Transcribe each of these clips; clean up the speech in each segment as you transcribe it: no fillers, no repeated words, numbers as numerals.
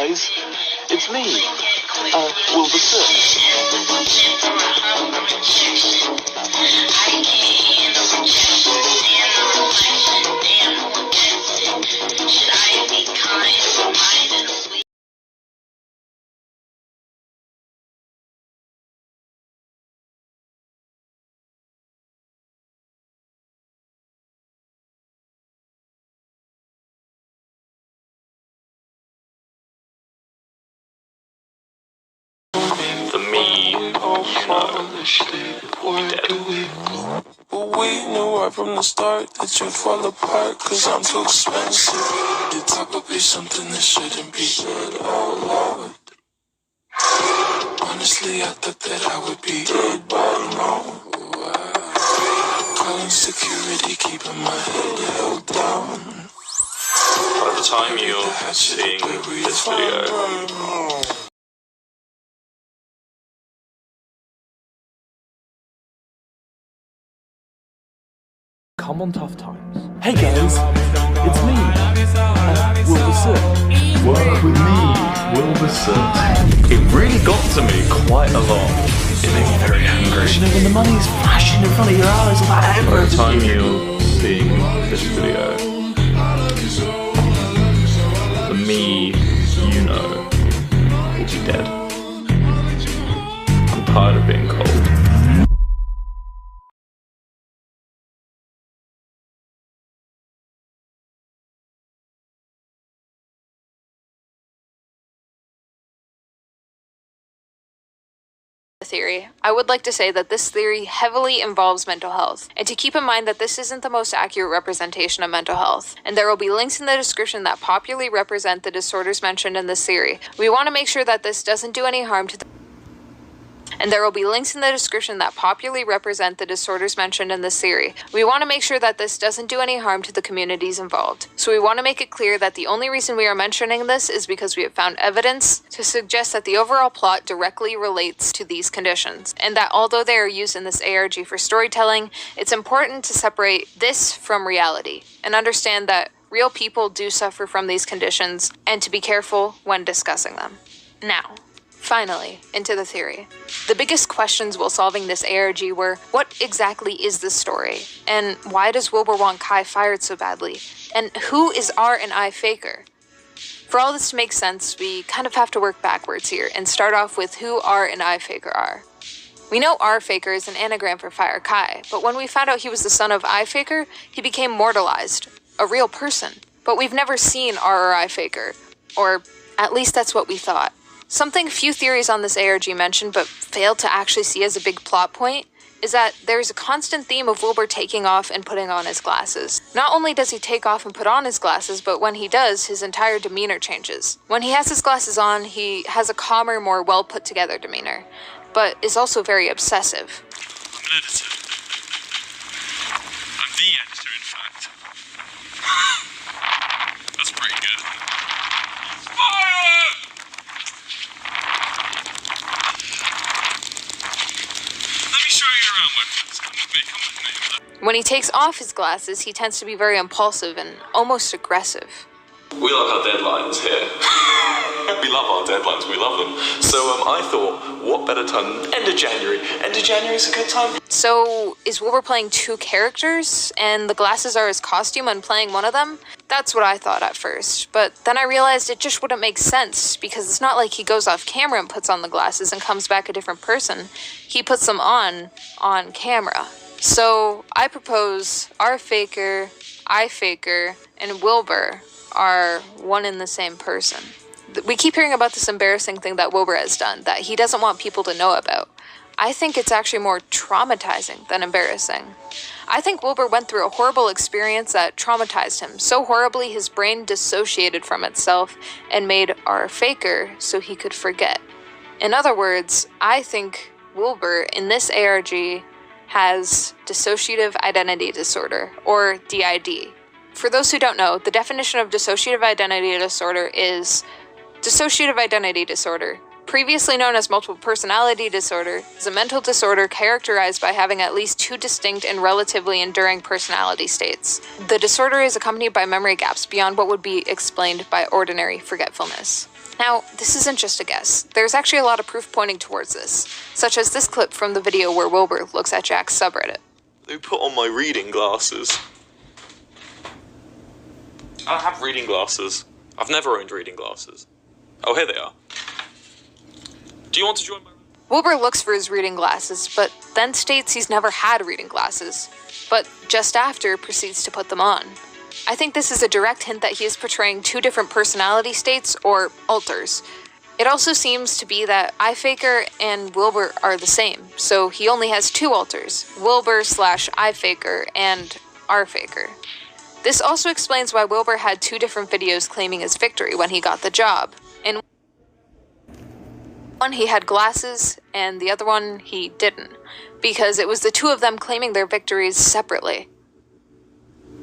guys. It's me, Wilbur The me, you know, dead. We knew right from the start that you'd fall apart, cause I'm too expensive. Your type would be something that shouldn't be said out loud. Honestly, I thought that I would be dead by now. Calling security, keeping my head held down. By the time you're seeing this video, Come on, tough times. Hey guys, it's me, Mcyt. Work with me, Mcyt. it really got to me quite a lot. It made me very angry. You know, when the money's flashing in front of your eyes, all that By the time you're seeing this video, the me, you know, will be dead. I'm tired of being cold. Theory. I would like to say that this theory heavily involves mental health, and to keep in mind that this isn't the most accurate representation of mental health, and there will be links in the description that popularly represent the disorders mentioned in this theory. We want to make sure that this doesn't do any harm to the And there will be links in the description that popularly represent the disorders mentioned in this theory. We want to make sure that this doesn't do any harm to the communities involved. So we want to make it clear that the only reason we are mentioning this is because we have found evidence to suggest that the overall plot directly relates to these conditions, and that although they are used in this ARG for storytelling, it's important to separate this from reality and understand that real people do suffer from these conditions and to be careful when discussing them. Now, finally, into the theory. The biggest questions while solving this ARG were, what exactly is this story? And why does Wilbur want Kai fired so badly? And who is R and I Faker? For all this to make sense, we kind of have to work backwards here and start off with who R and I Faker are. We know R Faker is an anagram for Fire Kai, but when we found out he was the son of I Faker, he became mortalized, a real person. But we've never seen R or I Faker, or at least that's what we thought. Something few theories on this ARG mentioned but failed to actually see as a big plot point is that there's a constant theme of Wilbur taking off and putting on his glasses. Not only does he take off and put on his glasses, but when he does, his entire demeanor changes. When he has his glasses on, he has a calmer, more well put together demeanor, but is also very obsessive. I'm an editor. I'm the editor, in fact. That's pretty good. Fire! Let me show you around, Webkins. Come with me. When he takes off his glasses, he tends to be very impulsive and almost aggressive. We like our deadlines here. We love our deadlines, we love them. So I thought, what better time than end of January? End of January is a good time. So, is Wilbur playing two characters, and the glasses are his costume and playing one of them? That's what I thought at first, but then I realized it just wouldn't make sense, because it's not like he goes off camera and puts on the glasses and comes back a different person. He puts them on camera. So, I propose R Faker, I Faker, and Wilbur are one and the same person. We keep hearing about this embarrassing thing that Wilbur has done, that he doesn't want people to know about. I think it's actually more traumatizing than embarrassing. I think Wilbur went through a horrible experience that traumatized him so horribly his brain dissociated from itself and made R Faker so he could forget. In other words, I think Wilbur in this ARG has dissociative identity disorder, or DID. For those who don't know, the definition of dissociative identity disorder is dissociative identity disorder, previously known as multiple personality disorder, is a mental disorder characterized by having at least two distinct and relatively enduring personality states. The disorder is accompanied by memory gaps beyond what would be explained by ordinary forgetfulness. Now, this isn't just a guess. There's actually a lot of proof pointing towards this, such as this clip from the video where Wilbur looks at Jack's subreddit. Who put on my reading glasses? I don't have reading glasses. I've never owned reading glasses. Oh, here they are. Do you want to join my... Wilbur looks for his reading glasses, but then states he's never had reading glasses, but just after proceeds to put them on. I think this is a direct hint that he is portraying two different personality states, or alters. It also seems to be that iFaker and Wilbur are the same, so he only has two alters, Wilbur/iFaker and Rfaker. This also explains why Wilbur had two different videos claiming his victory when he got the job. In one he had glasses, and the other one he didn't, because it was the two of them claiming their victories separately.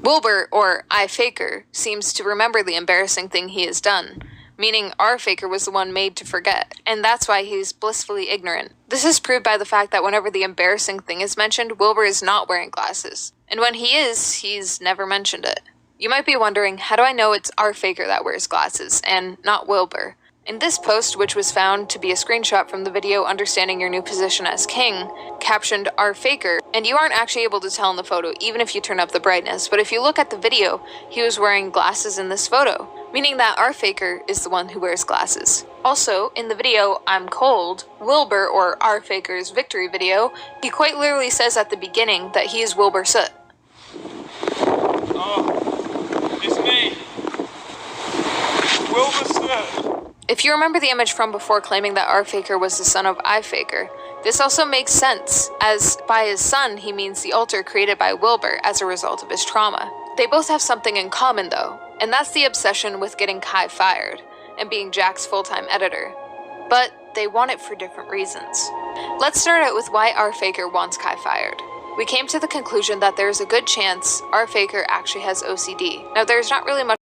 Wilbur, or iFaker, seems to remember the embarrassing thing he has done, meaning Rfaker was the one made to forget, and that's why he's blissfully ignorant. This is proved by the fact that whenever the embarrassing thing is mentioned, Wilbur is not wearing glasses, and when he is, he's never mentioned it. You might be wondering, how do I know it's Rfaker that wears glasses, and not Wilbur? In this post, which was found to be a screenshot from the video Understanding Your New Position as King, captioned Rfaker, and you aren't actually able to tell in the photo even if you turn up the brightness, but if you look at the video, he was wearing glasses in this photo, meaning that Rfaker is the one who wears glasses. Also, in the video I'm Cold, Wilbur, or Rfaker's victory video, he quite literally says at the beginning that he is Wilbur Soot. Oh, it's me. Wilbur Soot. If you remember the image from before claiming that Rfaker was the son of iFaker, this also makes sense, as by his son he means the alter created by Wilbur as a result of his trauma. They both have something in common though, and that's the obsession with getting Kai fired, and being Jack's full-time editor. But they want it for different reasons. Let's start out with why Rfaker wants Kai fired. We came to the conclusion that there is a good chance Rfaker actually has OCD. Now there's not really much